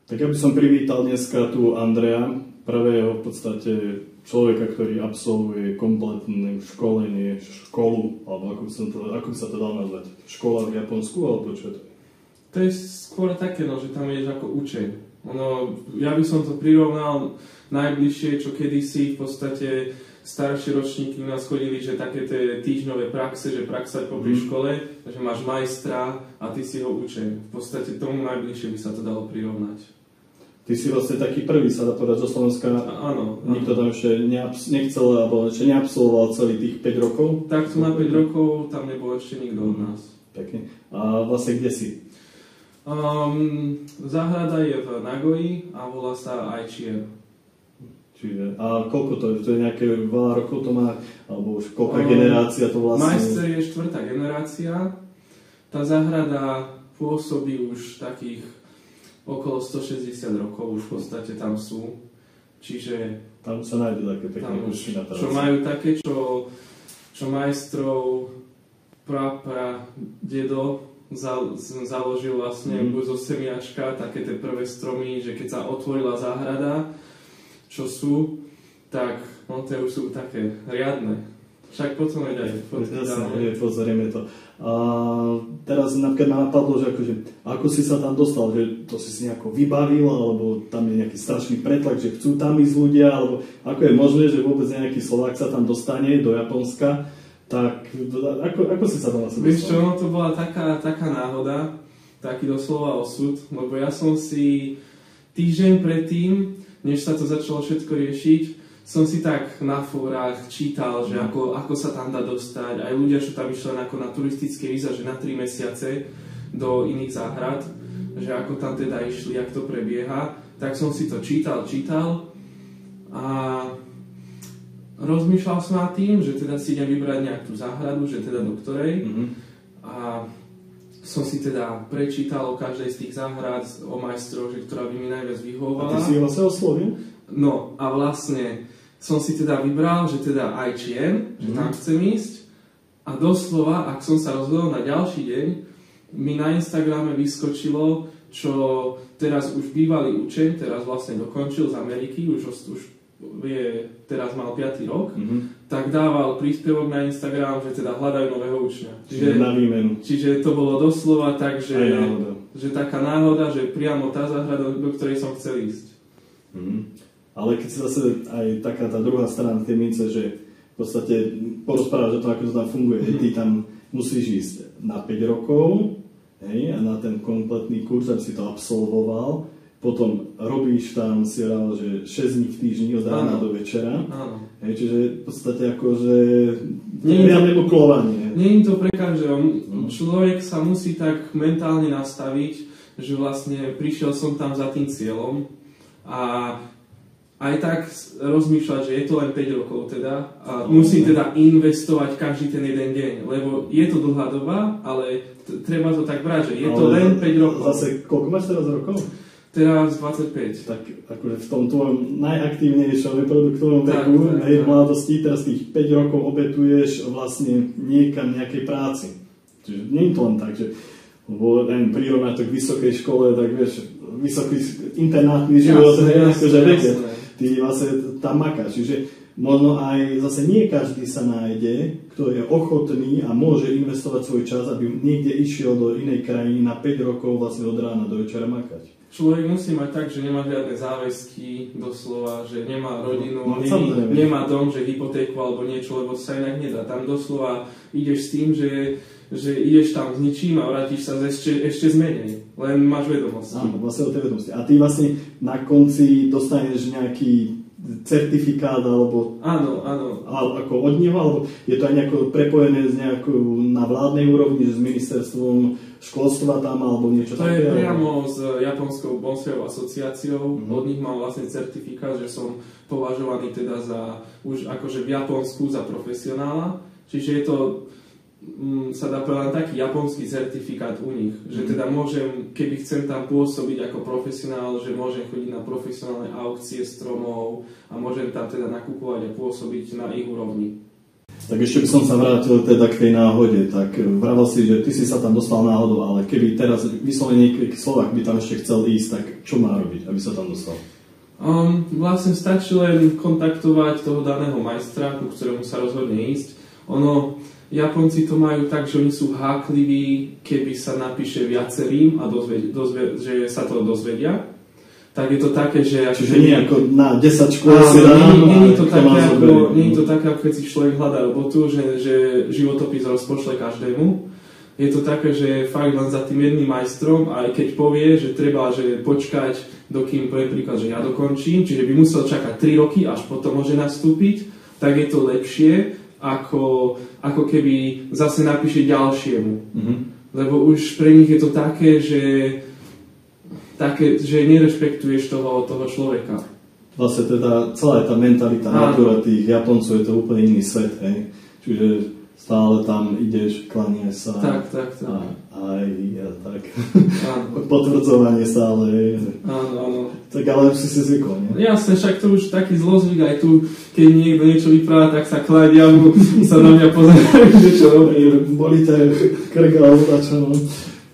Tak ja by som privítal dneska tu Andreja, prvého v podstate človeka, ktorý absolvuje kompletné školu, alebo ako by sa to dal nazvať? Škola v Japonsku, alebo čo to je? To je skôr také, že tam ideš ako učeň. Ja by som to prirovnal najbližšie, čo kedysi v podstate staršie ročníky u nás chodili, že také tie týždňové praxe, že praxať popri škole, že máš majstra a ty si ho učeň. V podstate tomu najbližšie by sa to dalo prirovnať. Ty si vlastne taký prvý, sa dá povedať, zo Slovenska. Áno. Nikto tam ešte nechcel, alebo ešte neabsolvoval celý tých 5 rokov? Takto na 5 rokov tam nebol ešte nikto od nás. Pekne. A vlastne kde si? Záhrada je v Nagoji a volá sa Aichien. Čiže, a koľko to je? To je nejaké veľa rokov to má? Alebo už koľká generácia to vlastne? Majster je 4. generácia. Tá záhrada pôsobí už takých okolo 160 rokov, už v podstate tam sú. Čiže tam sa nájde také pekné kúsky na čo majú také, čo majstrov dedo založil vlastne zo semiačka, také tie prvé stromy, že keď sa otvorila záhrada, čo sú, tak tie už sú také riadne. Však potom aj fotky dáme. Pozrieme to. A teraz napríklad ma napadlo, že ako si sa tam dostal, že to si nejako vybavil, alebo tam je nejaký strašný pretlak, že chcú tam ísť ľudia, alebo ako je možné, že vôbec nejaký Slovák sa tam dostane do Japonska, tak ako si sa tam vlastne dostal? Vieš čo, to bola taká náhoda, taký doslova osud, lebo ja som si týždeň predtým, než sa to začalo všetko riešiť, som si tak na fórach čítal, že ako sa tam dá dostať. Aj ľudia, čo tam išli ako na turistické víza, že na 3 mesiace do iných záhrad, že ako tam teda išli, jak to prebieha. Tak som si to čítal a rozmýšľal som nad tým, že teda si idem vybrať nejakú záhradu, že teda do ktorej. A som si teda prečítal o každej z tých záhrad, o majstroch, že ktorá by mi najviac vyhovovala. A ty si vlastne oslovil? No a vlastne som si teda vybral, že teda Aichien, že tam chcem ísť. A doslova, ak som sa rozhodol na ďalší deň, mi na Instagrame vyskočilo, čo teraz už bývalý učeň, teraz vlastne dokončil z Ameriky, už teraz mal 5. rok, tak dával príspevok na Instagram, že teda hľadajú nového učňa. Čiže na výmenu. Čiže to bolo doslova tak, že taká náhoda, že priamo tá záhrada, do ktorej som chcel ísť. Ale keď si zase aj taká tá druhá strana tej mince, že v podstate porozprávaš o tom, ako to tam funguje. Ty tam musíš ísť na 5 rokov, hej, a na ten kompletný kurz, aby si to absolvoval. Potom robíš tam, si hovoril, že 6 dní v týždni od rána do večera. Hej, čiže v podstate akože riadne buklovanie. Nie je to pre každého. Človek sa musí tak mentálne nastaviť, že vlastne prišiel som tam za tým cieľom a aj tak rozmýšľať, že je to len 5 rokov teda a musím teda investovať každý ten jeden deň, lebo je to dlhá doba, ale treba to tak brať, že je to len 5 rokov. Zase, koľko máš teraz rokov? Teraz 25. Tak akože v tom tvojom najaktívnejšom reproduktovom veku, v mladosti, teraz tých 5 rokov obetuješ vlastne niekam nejakej práci. Čiže nie je to len tak, že prirovnať to k vysokej škole, tak vieš, vysoký internátny život, akože vedia. Ty vlastne tam makáš. Čiže možno aj zase nie každý sa nájde, kto je ochotný a môže investovať svoj čas, aby niekde išiel do inej krajiny na 5 rokov vlastne od rána do večera makať. Človek musí mať tak, že nemá žiadne záväzky, doslova, že nemá rodinu, nemá dom, že hypotéku alebo niečo, lebo sa inak nedá. Tam doslova ideš s tým, že ideš tam s ničím a vrátiš sa ešte z menej. Len máš vedomosti. Áno, vlastne o tej vedomosti. A ty vlastne na konci dostaneš nejaký certifikát alebo... Áno. Ako od neho, alebo je to aj nejako prepojené s nejakou na vládnej úrovni, s ministerstvom školstva tam alebo niečo také? To je priamo s Japonskou bonsejovou asociáciou. Od nich mám vlastne certifikát, že som považovaný teda za už akože v Japonsku za profesionála. Čiže je to sa dá povedať taký japonský certifikát u nich, že teda môžem, keby chcem tam pôsobiť ako profesionál, že môžem chodiť na profesionálne aukcie stromov a môžem tam teda nakupovať a pôsobiť na ich úrovni. Tak ešte by som sa vrátil teda k tej náhode. Tak vravel si, že ty si sa tam dostal náhodou, ale keby teraz vyslovene nejaký Slovák by tam ešte chcel ísť, tak čo má robiť, aby sa tam dostal? Vlastne stačí len kontaktovať toho daného majstra, ku ktorému sa rozhodne ísť. Japonci to majú tak, že oni sú hákliví, keby sa napíše viacerým a že sa to dozvedia. Tak je to také, že... Čiže nie ako na 10 škôl si dám... Nie je to také, ako keď si človek hľadá robotu, že životopis rozpošle každému. Je to také, že fakt len za tým jedným majstrom, aj keď povie, že treba počkať, dokým povie príklad, že ja dokončím, čiže by musel čakať 3 roky, až potom môže nastúpiť, tak je to lepšie, ako keby zase napíše ďalšiemu. Mm-hmm. Lebo už pre nich je to také, že nerešpektuješ toho človeka. Vlastne teda celá tá mentalita, natúra tých Japoncov je to úplne iný svet, hej? Čiže stále tam ideš, klaniaš sa. Tak. Tak. Potvrdzovanie stále, hej? Áno. Tak ale už si zvykol, nie? Jasne, však to už taký zlozvyk aj tu, keď niekto niečo vypráva, tak sa kládia, sa na mňa pozerajú, čo robí. Boli to krk alebo dačo, no.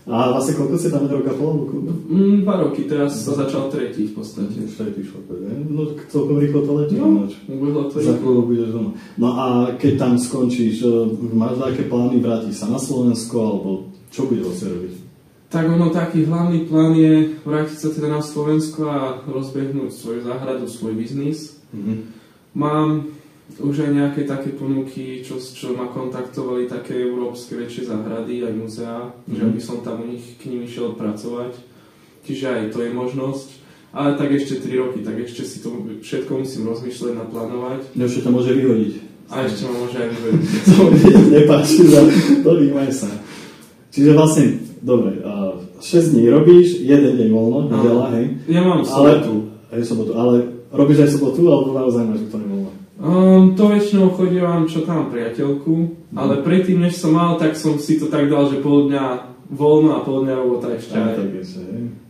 A vlastne koľko si tam roka pol? 2 roky, teraz sa začal tretí v podstate. Tretí šok, no celkom rýchlo to letí. No, ubehlo to za chvíľu budeš doma. No a keď tam skončíš, máš také plány vrátiť sa na Slovensko, alebo čo bude vlastne robiť? Tak taký hlavný plán je vrátiť sa teda na Slovensko a rozbehnúť svoju záhradu, svoj biznis. Mm-hmm. Mám už aj nejaké také ponuky, čo ma kontaktovali také európske väčšie záhrady, aj muzeá, že aby som tam k nim išiel pracovať. Čiže aj to je možnosť. Ale tak ešte 3 roky, tak ešte si to všetko musím rozmýšľať, naplánovať. No ešte to môže vyhodiť. A ešte ma môže aj vyhodiť. To mi nepáči, to výmaj sa. Čiže vlastne, dobre, 6 dní robíš, 1 deň voľno, nedeľa, hej? Ja mám sobotu. Ale robíš aj sobotu, alebo naozaj máš to nevoľno? To väčšinou chodievam, čo tam priateľku, ale predtým, než som mal, tak som si to tak dal, že pol dňa voľno a pol dňa robota ešte aj.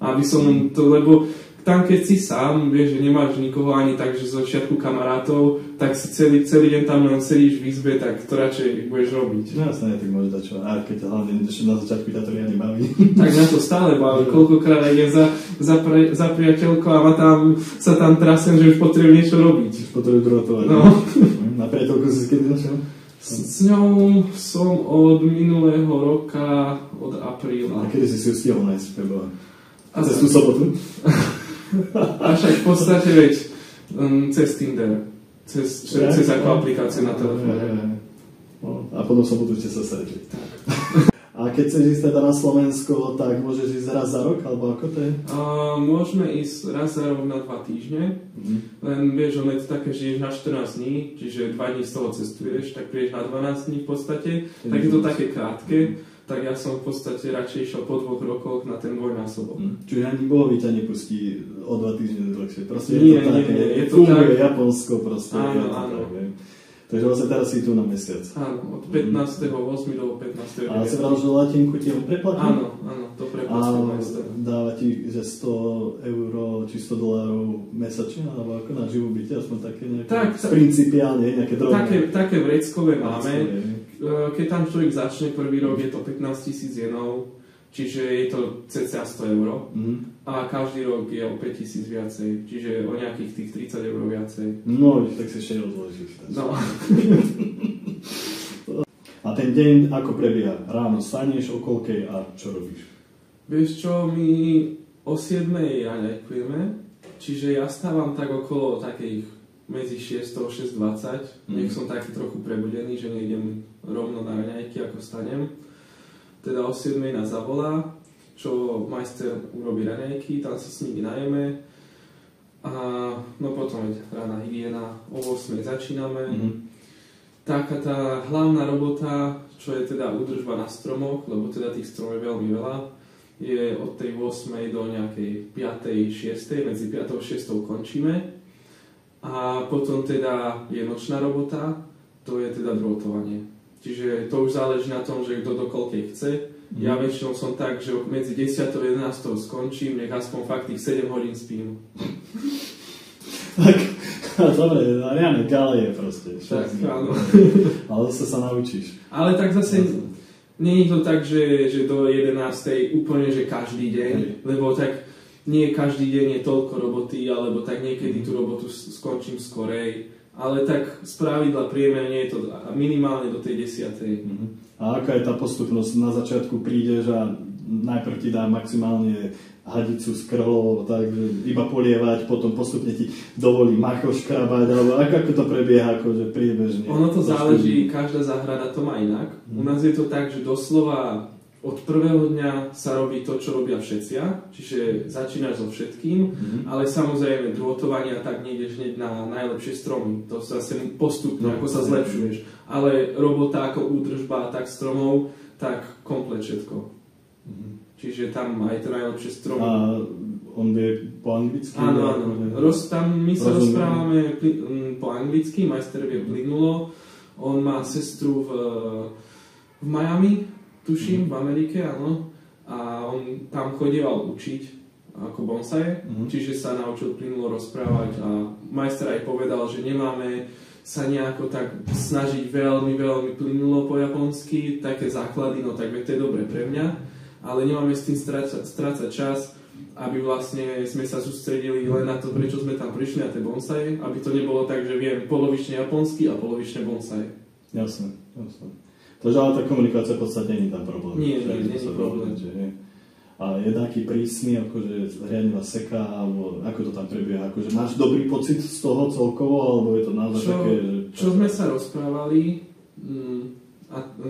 Aby som to, lebo tam keď si sám, vieš, že nemáš nikoho ani tak, že z začiatku kamarátov, tak si celý deň tam len sedíš v izbe, tak to radšej budeš robiť. No jasne, tak môžeš dať čo. A keď hlavne na začiatku ťa to riadne baví. Tak na to stále baví. Koľkokrát aj idem za priateľkou a sa tam trasem, že už potrebujem niečo robiť. Už potrebujem drotovať. No. Na priateľku si kedy našiel? S ňou som od minulého roka, od apríla. A kedy si ju stihol nájsť v februári? Cez tú sobotu? A však v podstate, veď, cez Tinder. Cez ako aplikáciu na telefóne. A potom sobotu ste sa stretli. A keď chceš ísť teda na Slovensko, tak môžeš ísť raz za rok, alebo ako to je? Môžeme ísť raz za rok na 2 týždne. Len vieš, on je to také, že ideš na 14 dní, čiže 2 dní z toho cestuješ, tak prídeš na 12 dní v podstate. Tak je to také krátke. Tak ja som v podstate radšej išiel po 2 rokoch na ten dvojnásobok. Čiže ani Bohovi ťa nepustí o 2 týždne dlhšie. Proste nie, je to také, je to funguje tak. Japonsko proste. Áno. Takže vlastne teraz si tu na mesiac. Áno, od 15.8. do 15.9. A si vral, že latinku ti on preplatí? Áno, to preplatí majster. Dáva ti, že 100 € či 100 $ mesačne, alebo ako na živú byte, aspoň také nejaké principiálne, nejaké drobné. Také vreckové máme. Keď tam človek začne prvý rok, je to 15 000 jenov, čiže je to cca 100 €. A každý rok je o 5 000 viacej, čiže o nejakých tých 30 € viacej. No, tak si ešte rozložíš. No. A ten deň ako prebieha? Ráno staneš, o koľkej a čo robíš? Vieš čo, my o 7 raňajkujeme, čiže ja stávam tak okolo takých medzi 6 a 6:20, nech som taký trochu prebudený, že nejdem rovno na raňajky, ako stanem. Teda o 7 nás zavolá, čo majster urobí raňajky, tam sa s nimi najeme a no potom je rána hygiena, o 8 začíname. Taká tá hlavná robota, čo je teda údržba na stromoch, lebo teda tých stromov je veľmi veľa, je od tej 8 do nejakej 5, 6, medzi 5 a 6 končíme. A potom teda je nočná robota, to je teda drôtovanie. Čiže to už záleží na tom, že kto do koľkej chce. Ja väčšinou som tak, že medzi 10 a 11 skončím, nech aspoň fakt tých 7 hodín spím. Tak, Dobre, riadne galie proste. Tak, áno. Ale zase sa naučíš. Ale tak zase nie je to tak, že do 11. úplne, že každý deň, lebo tak nie každý deň je toľko roboty, alebo tak niekedy tú robotu skončím skorej, ale tak z pravidla priemerne je to minimálne do tej 10. A aká je tá postupnosť? Na začiatku prídeš a najprv ti dá maximálne hadicu s krvou, tak iba polievať, potom postupne ti dovolí macho škrabať, alebo ako to prebieha akože priebežne? Ono to záleží, každá záhrada to má inak. U nás je to tak, že doslova od prvého dňa sa robí to, čo robia všetcia, čiže začínaš so všetkým, ale samozrejme drôtovania tak nejdeš hneď na najlepšie stromy, to sa zase postupne, ako sa zlepšuješ, ale robota ako údržba tak stromov, tak komplet všetko. Čiže tam aj to najlepšie stromy. A on vie po anglicky? Áno. Tam my sa rozprávame po anglicky, majster vie plynulo, on má sestru v Miami, tuším, v Amerike, áno. A on tam chodieval učiť ako bonsai, čiže sa naučil plynulo rozprávať a majster aj povedal, že nemáme sa nejako tak snažiť veľmi plynulo po japonsky, také základy, no tak to je dobre pre mňa, ale nemáme s tým strácať čas, aby vlastne sme sa sústredili len na to, prečo sme tam prišli na tie bonsai, aby to nebolo tak, že viem polovične japonsky a polovične bonsai. Jasné. Takže ale tá komunikácia v podstate nie je tam problém. Nie je problém. A je taký prísny, akože riadne vás seká, alebo ako to tam prebieha? Akože máš dobrý pocit z toho celkovo, alebo je to naozaj také... Čo sme sa rozprávali,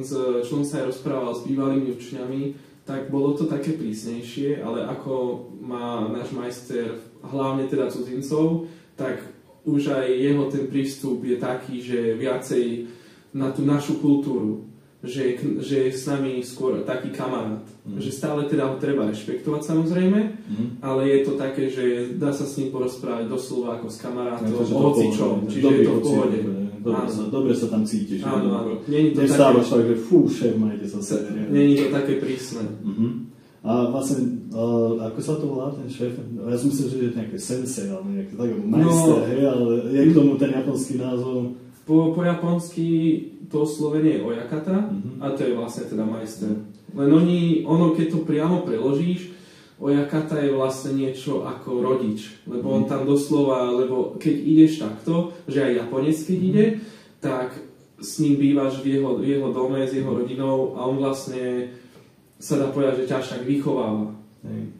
čo som sa aj rozprával s bývalými učňami, tak bolo to také prísnejšie, ale ako má náš majster, hlavne teda cudzincov, tak už aj jeho ten prístup je taký, že viacej na tú našu kultúru, že je s nami skôr taký kamarát. Že stále teda ho treba rešpektovať samozrejme, ale je to také, že dá sa s ním porozprávať doslova ako s kamarátom, o hocičom, čiže je to v pohode. Dobre sa tam cítiš. Áno. Nestávaš tak, že šéf, majte sa série. Není to také prísne. A vlastne, ako sa to volá ten šéf? Ja som myslel, že je nejaké sensei, alebo nejaké také majster, ale je k tomu ten japonský názov? Po japonsky to oslovenie je ojakata a to je vlastne teda majster. Len ono, keď to priamo preložíš, ojakata je vlastne niečo ako rodič, lebo on tam doslova, lebo keď ideš takto, že aj Japonec keď ide, tak s ním bývaš v jeho dome, s jeho rodinou a on vlastne sa dá povedať, že ťa až tak vychováva.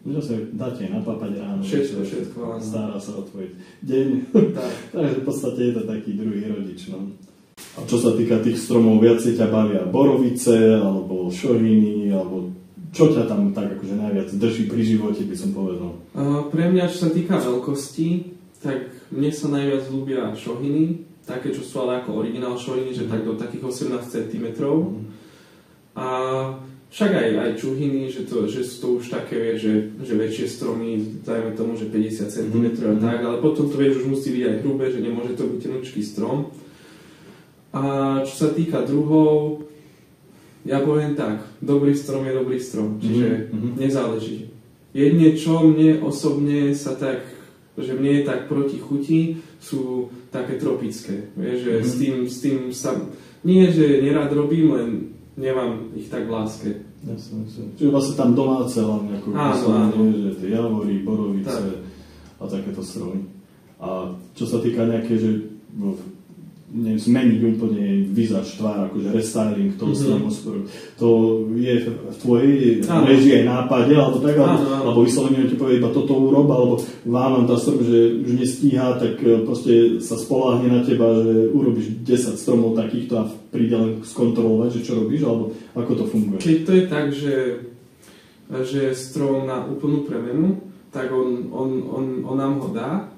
Už sa dáte napápať ráno. Všetko. Stará sa o tvoj deň. Takže v podstate je to taký druhý rodič. No. A čo sa týka tých stromov, viacej ťa bavia borovice, alebo šoriny, alebo čo ťa tam tak akože najviac drží pri živote, by som povedal? Pre mňa, čo sa týka veľkosti, tak mne sa najviac ľúbia šohiny, také, čo sú ale ako originál šohiny, že tak do takých 18 cm. A však aj čuhiny, že sú to už také, že väčšie stromy, dajme tomu, že 50 cm a tak, ale potom to vieš, už musí byť aj hrubé, že nemôže to byť tenučký strom. A čo sa týka druhov, ja poviem tak, dobrý strom je dobrý strom, čiže nezáleží. Jedne, čo mne osobne sa tak, že mne je tak proti chuti, sú také tropické. Vieš, že s tým sa, nie že nerád robím, len nemám ich tak v láske. Jasne. Čiže vlastne tam domáce hlavne, ako že tie javory, borovice a takéto stromy. A čo sa týka nejaké, že zmeniť úplne vizáž, tvár, akože restyling toho stromosporu. To je v tvojej režii aj nápade, alebo tak, alebo vyslovene ti povie iba toto urob, alebo vám tá strom, že už nestíha, tak proste sa spoľahne na teba, že urobíš 10 stromov takýchto a príde len skontrolovať, že čo robíš, alebo ako to funguje? Keď to je tak, že strom na úplnú premenu, tak on nám ho dá,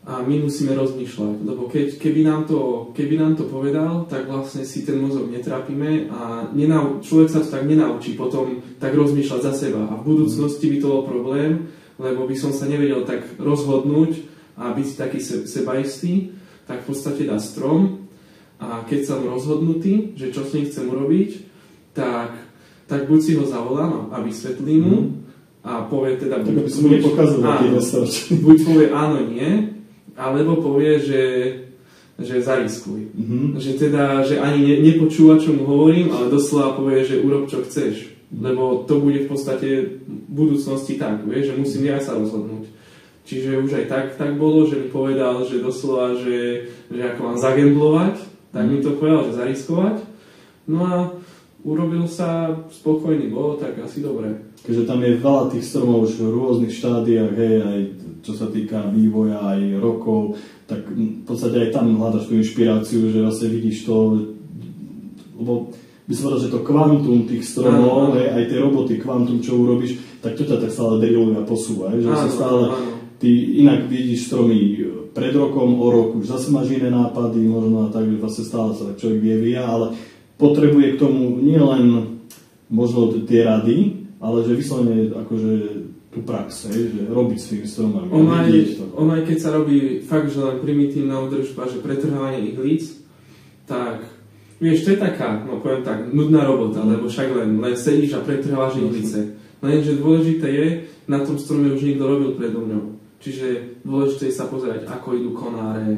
a my musíme rozmýšľať, lebo keby nám to povedal, tak vlastne si ten mozog netrápime a človek sa to tak nenaučí potom tak rozmýšľať za seba. A v budúcnosti by to bol problém, lebo by som sa nevedel tak rozhodnúť a byť taký sebaistý, tak v podstate dá strom a keď som rozhodnutý, že čo s ním chcem urobiť, tak buď si ho zavolám a vysvetlím mu a povie teda... Tak by som mu nepokázal, buď povie áno, nie, alebo povie, že zariskuj. Že teda, že ani nepočúva, čo mu hovorím, ale doslova povie, že urob, čo chceš. Lebo to bude v podstate v budúcnosti tak, vieš, že musím ja sa rozhodnúť. Čiže už aj tak bolo, že mi povedal, že doslova, že ako mám zagamblovať, tak mi to povedal, že zariskovať. No a urobil sa, spokojný bol, tak asi dobre. Keďže tam je veľa tých stromov už v rôznych štádiách, hej, aj čo sa týka vývoja, aj rokov, tak v podstate aj tam hľadaš tú inšpiráciu, že vlastne vidíš to, lebo by som povedal, že to kvantum tých stromov, hej, aj tie roboty, kvantum, čo urobíš, tak to ťa tak stále drilluje a posúva, hej, že sa stále, ty inak vidíš stromy pred rokom, o rok, už zase máš iné nápady, možno a tak, že vlastne stále sa tak človek vyvíja, ale potrebuje k tomu nielen možno tie rady, ale že vyslovene akože tú prax, že robiť s tými stromami. On aj keď sa robí fakt, že len primitívna údržba, že pretrhávanie ihlíc, tak vieš, to je taká, no poviem tak, nudná robota, lebo však len sedíš a pretrhávaš ihlice. Lenže dôležité je, na tom strome už niekto robil predo mňou. Čiže dôležité je sa pozerať, ako idú konáre.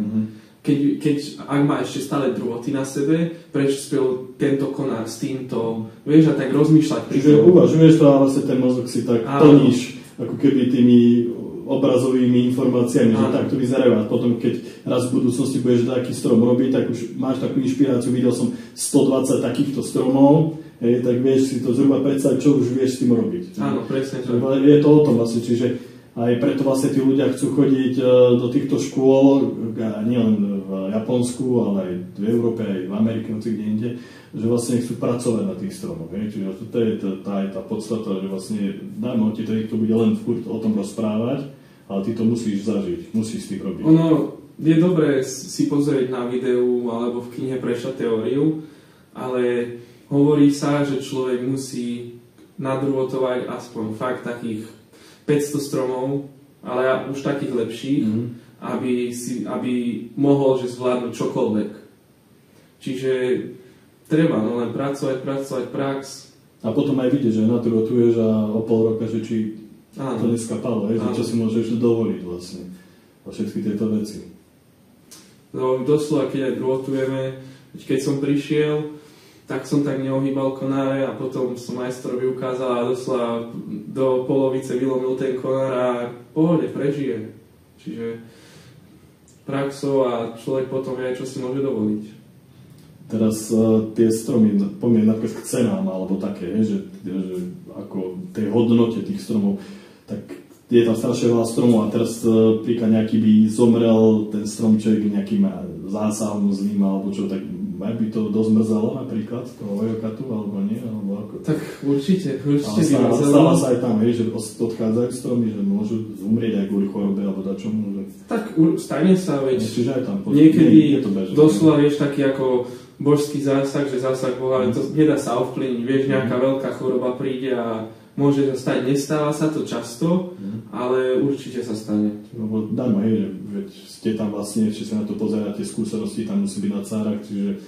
Keď ak má ešte stále drôty na sebe, prečo spel tento konár s týmto, vieš, a tak rozmýšľať. Čiže uvažuješ to a vlastne ten mozog si tak plníš ako keby tými obrazovými informáciami, že takto vyzerajú a potom keď raz v budúcnosti budeš taký strom robiť, tak už máš takú inšpiráciu, videl som 120 takýchto stromov, tak vieš si to zhruba predstaviť, čo už vieš s tým robiť. Áno, presne. Je to o tom vlastne, čiže aj preto vlastne tí ľudia chcú chodiť do týchto škôl, nielen v Japonsku, ale aj v Európe, aj v Amerike, hoci kde inde, že vlastne chcú pracovať na tých stromoch. Čiže to je tá podstata, že vlastne dajme ti to, niekto bude len furt o tom rozprávať, ale ty to musíš zažiť, musíš s tým robiť. Ono je dobré si pozrieť na videu alebo v knihe prečítať teóriu, ale hovorí sa, že človek musí nadrôtovať aspoň fakt takých 500 stromov, ale už takých lepších, aby mohol že zvládnuť čokoľvek. Čiže treba len pracovať, prax. A potom aj vidieť, že nadrôtuješ a o pol roka, že či to neskapalo, že čo si môžeš dovoliť vlastne o všetky tieto veci. No doslova, keď aj drôtujeme, keď som prišiel, tak som tak neohýbal konáre a potom som majstrovi ukázal a doslova do polovice vylomil ten konár a v pohode prežije. Čiže praxou a človek potom vie, čo si môže dovoliť. Teraz tie stromy, pomiem napríklad k cenám alebo také, že ako tej hodnote tých stromov, tak je tam strašne veľa stromov a teraz príklad nejaký by zomrel ten stromček nejakým zásahom zlým alebo čo, tak by to dosť mrzalo napríklad toho ojokatu, alebo nie? Alebo ako? Tak určite by mrzalo. Stáva sa aj tam, že odchádzajú stromy, že môžu zomrieť aj kvôli chorobe, alebo dačomu. Že... Tak stane sa, veď čiže aj tam niekedy doslova vieš taký ako božský zásah, že zásah Boha, ale to nedá sa ovplyvniť, vieš, nejaká veľká choroba príde a môže sa stať, nestáva sa to často, ale určite sa stane. Lebo dáme, že ste tam vlastne, ešte sa na to pozeráte, skúsenosti tam musí byť na cárach, čiže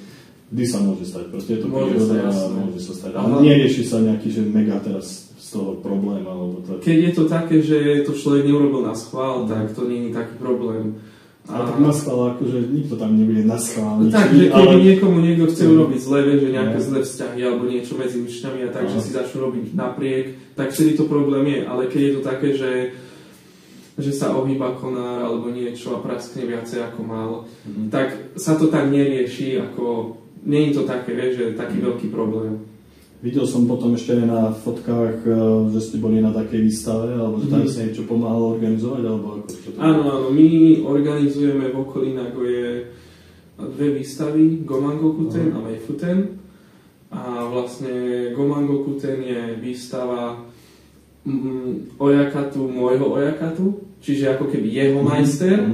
kdy sa môže stať, proste je to príroda a môže sa stať. Ale nerieši sa nejaký, že mega teraz z toho problém, alebo tak. Keď je to také, že to človek neurobil na schvál, tak to nie je taký problém. Ale tak na schvál, akože nikto tam nebude na schvál. Takže keby niekomu niekto chce urobiť zle, že nejaké zlé vzťahy alebo niečo medzi učňami a tak, že si začnú robiť napriek, tak vtedy to problém je. Ale keď je to také, že sa ohýba konár alebo niečo a praskne viacej ako mal, tak sa to tak nerieši, ako nie je to také, že taký veľký problém. Videl som potom ešte aj na fotkách, že ste boli na takej výstave, alebo že tam sa niečo pomáhalo organizovať, alebo ako čo to... Áno, my organizujeme v okolí Nagoje dve výstavy, Gomangokuten a Meifuten. A vlastne Gomangokuten je výstava ojakatu, môjho ojakatu, čiže ako keby jeho majster,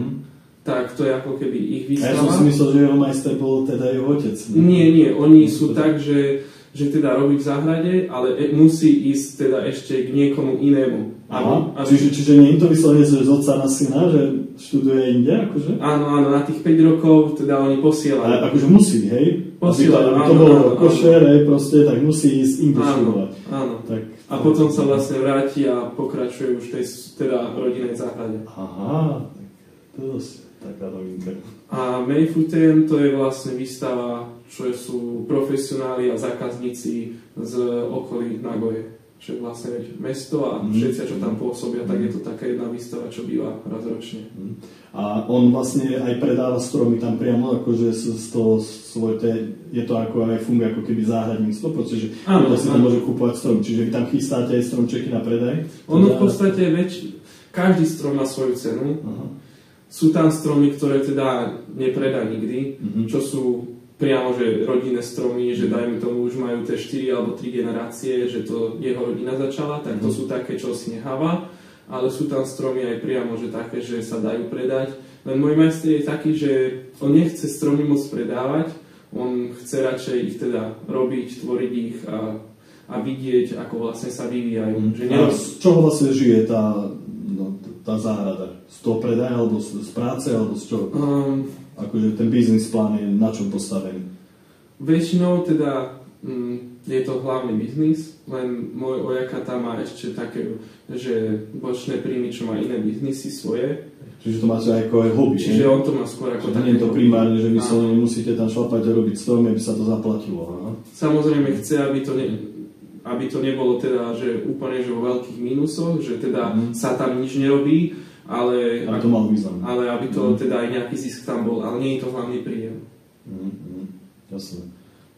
tak to je ako keby ich výstava. A ja som si myslel, že jeho majster bol teda jeho otec. Nie, oni sú tak, že teda robí v záhrade, ale musí ísť teda ešte k niekomu inému. Čiže nie je to vyslovene z otca na syna, že študuje inde, akože? Áno, na tých 5 rokov teda oni posielajú. Ale akože musí, hej? Posielajú, aby to bolo košer, hej, proste, tak musí ísť inde študovať. Áno. A potom sa vlastne vráti a pokračuje už v tej teda rodinnej záhrade. Aha, To je dosť taká novinka. A Meifuten to je vlastne výstava, čo sú profesionáli a zákazníci z okolí Nagoje. Čo je vlastne mesto a všetci, čo tam pôsobia, tak je to taká jedna výstava, čo býva raz ročne. A on vlastne aj predáva stromy tam priamo, akože z toho je to ako aj funguje ako keby záhradníctvo, pretože si tam môže kúpovať strom, čiže vy tam chystáte aj stromčeky na predaj? Ono v podstate každý strom má svoju cenu. Aha. Sú tam stromy, ktoré teda nepredá nikdy, čo sú priamo, že rodinné stromy, že dajme tomu už majú tie 4 alebo 3 generácie, že to jeho rodina začala, tak to sú také, čo si necháva, ale sú tam stromy aj priamo, že také, že sa dajú predať. Len môj majster je taký, že on nechce stromy moc predávať, on chce radšej ich teda robiť, tvoriť ich a vidieť, ako vlastne sa vyvíjajú. A z čoho vlastne žije tá záhrada? Z toho predaja, alebo z práce, alebo z čoho? Akože ten biznis plán je na čom postavený? Väčšinou teda je to hlavný biznis, len môj ojaka tam má ešte také, že bočné príjmy, čo má iné biznisy svoje. Čiže to máte ako aj hobby, čiže on to má skôr ako také. Nie je to primárne, že vy sa musíte tam šlapať a robiť stromy, aby sa to zaplatilo. Aha. Samozrejme chce, aby to nebolo teda, že úplne že vo veľkých mínusoch, že teda sa tam nič nerobí, ale aby to malo význam. Ale aby to teda aj nejaký zisk tam bol, ale nie je to hlavný príjem. Jasné.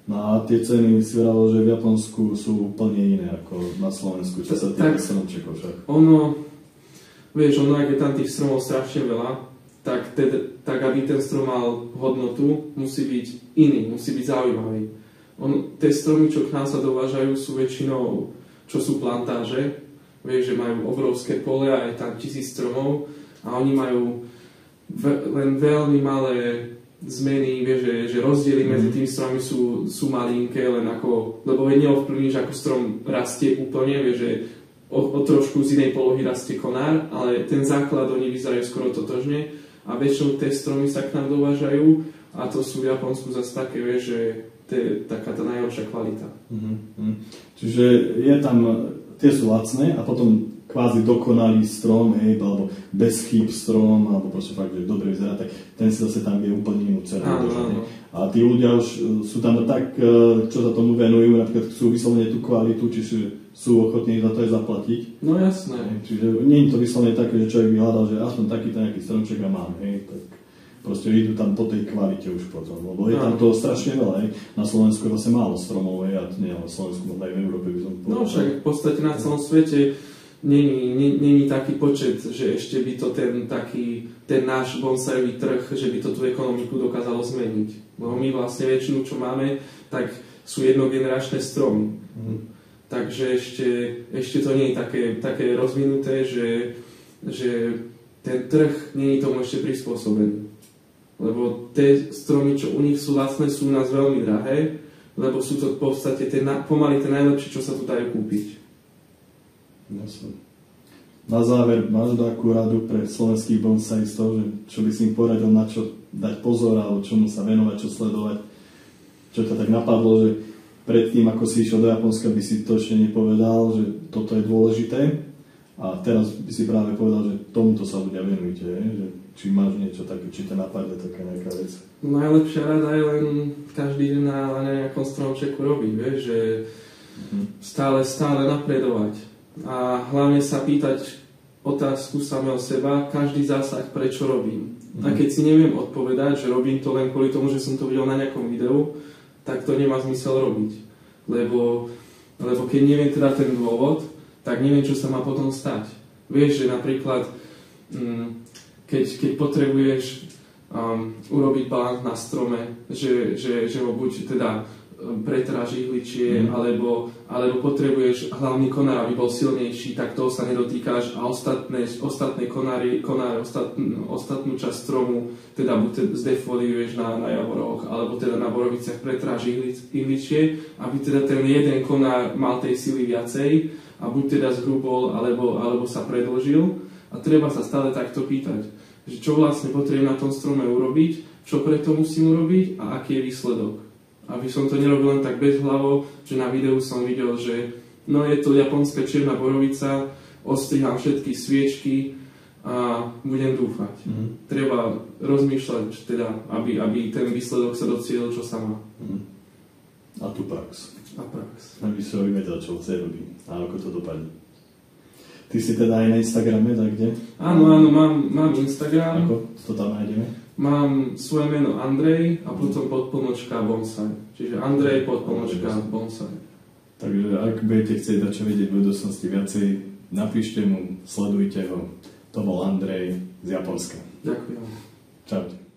No a tie ceny si vralo, že v Japonsku sú úplne iné ako na Slovensku, čo sa týka stromčekov však. Vieš, ak je tam tých stromov strašne veľa, tak aby ten strom mal hodnotu, musí byť iný, musí byť zaujímavý. Tie stromy, čo k nám sa dovážajú, sú väčšinou, čo sú plantáže. Vieš, že majú obrovské pole a je tam 1000 stromov a oni majú len veľmi malé zmeny, vieš, že rozdiely medzi tými stromami sú malinké, len ako, lebo neovplyvníš, ako strom rastie úplne, vieš, že o trošku z inej polohy rastie konár, ale ten základ oni vyzerajú skoro totožne a väčšinou tie stromy sa k nám dovážajú a to sú v Japonsku zase také, vieš, že to je taká tá najhoršia kvalita. Čiže je tam tie sú lacné a potom kvázi dokonalý strom, alebo bez chýb strom, alebo proste fakt, že dobre vyzerá, tak ten si zase tam vie úplne inú cenu. A tí ľudia už sú tam tak, čo sa tomu venujú, napríklad chcú vyslovene tú kvalitu, čiže sú ochotní za to aj zaplatiť. No jasné. Čiže nie je to vyslovene také, že človek by hľadal, že aspoň takýto nejaký stromček a mám, tak proste idú tam po tej kvalite už potom, lebo je tam toho strašne veľa, Na Slovensku je vlastne málo stromov, a nie na Slovensku, možno aj v Európe by som povedal. No však v podstate na celom svete není taký počet, že ešte by to ten náš bonsajový trh, že by to tú ekonomiku dokázalo zmeniť. Lebo my vlastne väčšinu, čo máme, tak sú jednogeneračné stromy. Takže ešte to nie je také rozvinuté, že ten trh nie je tomu ešte prispôsobený. Lebo tie stromy, čo u nich sú lacné, sú u nás veľmi drahé, lebo sú to v podstate pomaly tie najlepšie, čo sa tu dajú kúpiť. Jasne. Na záver, máš takú radu pre slovenských bonsajistov, že čo by si im poradil, na čo dať pozor, alebo čomu sa venovať, čo sledovať? Čo ťa tak napadlo, že predtým, ako si išiel do Japonska, by si to ešte nepovedal, že toto je dôležité, a teraz by si práve povedal, že tomuto sa ľudia venujete, že či máš niečo také, či ťa napadne taká nejaká vec. Najlepšia rada je len každý deň na nejakom stromčeku robiť, vieš, že stále napredovať. A hlavne sa pýtať otázku samého seba, každý zásah, prečo robím. A keď si neviem odpovedať, že robím to len kvôli tomu, že som to videl na nejakom videu, tak to nemá zmysel robiť. Lebo keď neviem teda ten dôvod, tak neviem, čo sa má potom stať. Vieš, že napríklad keď potrebuješ urobiť balans na strome, že ho buď teda pretráš ihličie, alebo potrebuješ hlavný konár, aby bol silnejší, tak toho sa nedotýkáš a ostatné konáre, ostatnú časť stromu teda buď zdefoliuješ na javoroch, alebo teda na boroviciach pretráš ihličie, aby teda ten jeden konár mal tej sily viacej a buď teda zhrubol, alebo sa predĺžil. A treba sa stále takto pýtať, že čo vlastne potrebujem na tom strome urobiť, čo preto musím urobiť a aký je výsledok. Aby som to nerobil len tak bezhlavo, že na videu som videl, že je to japonská čierna borovica, ostrihám všetky sviečky, a budem dúfať. Treba rozmýšľať, teda, aby ten výsledok sa docielil, čo sa má. A tu prax. A prax. Aby si vedel, čo chce robí a ako to dopadne. Ty si teda aj na Instagrame, tak kde? Áno, mám Instagram. Ako to tam nájdeme? Mám svoje meno Andrej a potom podponočka bonsai. Čiže Andrej podponočka bonsai. Takže ak budete chcieť dať čo vedieť v budúcnosti viacej, napíšte mu, sledujte ho. To bol Andrej z Japonska. Ďakujem. Čaute.